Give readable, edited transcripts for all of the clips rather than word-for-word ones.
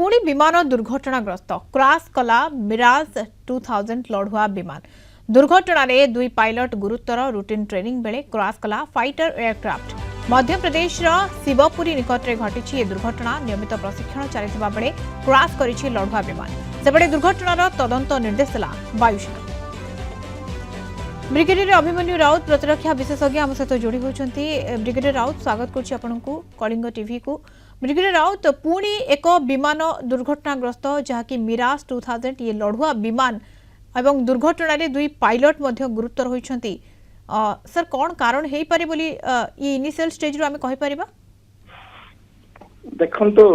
पुणी विमान दुर्घटनाग्रस्त क्रैश कला मिराज 2000 लड़ुआ विमान दुर्घटना रे दुई पायलट गुरुतर रूटीन ट्रेनिंग बेले क्रैश कला फाइटर एयरक्राफ्ट मध्य प्रदेश शिवपुरी निकट में घटी दुर्घटना नियमित प्रशिक्षण चलता बेले क्रैश करिछि लड़ुआ विमान सेपटे दुर्घटनार तदंत निर्देश देला वायुसेना। ब्रिगेडियर अभिमन्यु राउत प्रतिरक्षा विशेषज्ञ आम सहित जोड़ी होती। ब्रिगेडियर राउत स्वागत करुच्ची आपनकु कलिंग टीवी को। ब्रिगेडियर राउत पुणी एक विमान दुर्घटनाग्रस्त जहाँकि मिराज 2000 ये लड़ुआ विमान एवं दुर्घटना रे दुई पायलट मध्य गुरुतर होइछंती। सर कौन कारण हेई पारे बोली ये इनिशियल स्टेज रो आमे कहि परिबा? देखंतो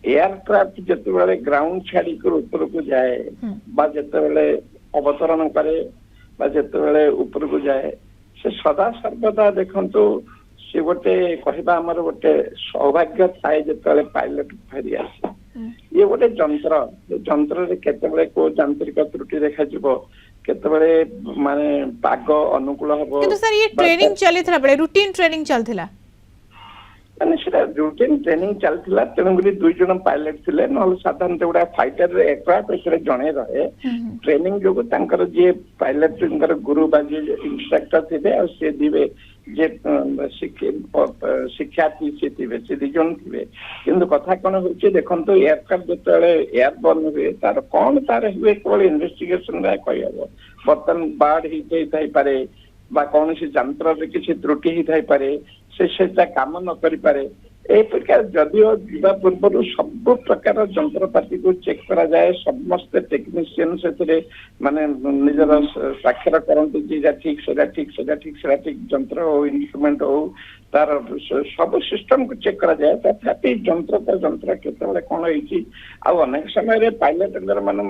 एयरक्राफ्ट जते बेले ग्राउंड छाड़ी कर ऊपर को जाए बा जते बेले अवतरण करे बा जते बेले ऊपर को जाए से सदा सर्वदा देखंतो से गोटे कहबा हमर गोटे सौभाग्य थाए जते बेले पायलट फेरी आसे ये गोटे जंत्र रे केते बेले को यांत्रिक त्रुटि देखा जिवो केते बेले माने पाग अनुकूल हबो। किंतु सर ये ट्रेनिंग चलिथला बेले रूटीन ट्रेनिंग चलथिला माने सेटा रूटीन ट्रेनिंग चलथिला तेणुकरी दुई जन पायलट थिले नहले साधारणतः गोटा फाइटर एयरक्राफ्ट एसरे जणे रहे ट्रेनिंग जो तांकर जे पायलट तांकर गुरु बा जे इंस्ट्रक्टर थिबे और से दिबे जे शिक्षार्थी से थिबे से दिजन थिबे किंतु कथा कोन होचे देखंतो एयरक्राफ्ट जतले एयरबोर्न हुए तार कोन तार हुए कोल इन्वेस्टिगेशन रा कहबो बर्तन बाढ़ ही थाई पारे बा कौन सी यंत्र रे किसी त्रुटि ही थाई पारे से काम न करि पारे ए प्रकार जदियो जीवा पूर्व सब प्रकार यंत्रपाति को चेक करा जाए समस्त टेक्नीशियन से माने निजर साक्षर करंतु जे ठीक से ठीक यंत्र हो इंस्ट्रूमेंट हो तार सब सिस्टम को चेक करा जाए तथापि यंत्र केतबेले कोन होइछि आ अनेक समय रे पायलट मान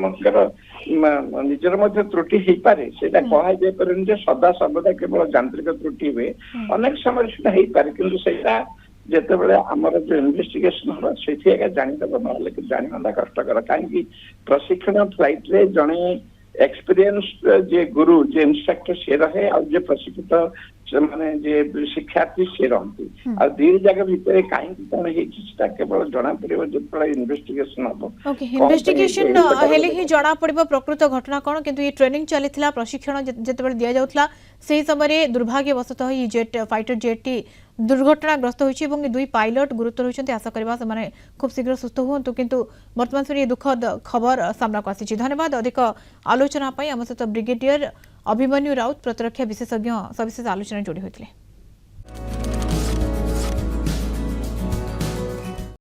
निजर मध्य त्रुटि ही पारे सेटा कहा जाय परन जे सदा सर्वदा केवल यांत्रिक त्रुटि हुए अनेक समय सेटा ही पारे किंतु सेटा जेते बेले हमर जो इन्वेस्टिगेशन हो सेठी एका जानि दब नहले कि जानि नंदा कष्टकर काहे प्रशिक्षण फ्लाइट रे जणे एक्सपीरियंस जे गुरु जे इंस्ट्रक्टर से रहे और जे प्रशिक्षित माने जे शिक्षार्थी से रहती आ दीर जगह भीतर काहे कोन हे चीजटा केवल जणा पड़िबो जेतले इन्वेस्टिगेशन हो। ओके इन्वेस्टिगेशन हेले ही जणा पड़िबो प्रकृत घटना कोन किंतु ये ट्रेनिंग चलिथिला प्रशिक्षण जेतेबेले दिया जाउथला सेही समय दुर्भाग्यवशतः ये जेट फाइटर जेट दुर्घटनाग्रस्त होइछि एवं दुई पायलट गुरुतर होइछन्ते आशा करबा से माने खूब शीघ्र सुस्थ होंतु किंतु वर्तमान समय ये दुखद खबर सामना को आसी। धन्यवाद अधिक आलोचना पई हम सहित ब्रिगेडियर अभिमन्यु राउत प्रतिरक्षा विशेषज्ञ सविशेष आलोचना जोड़ी होइथिले।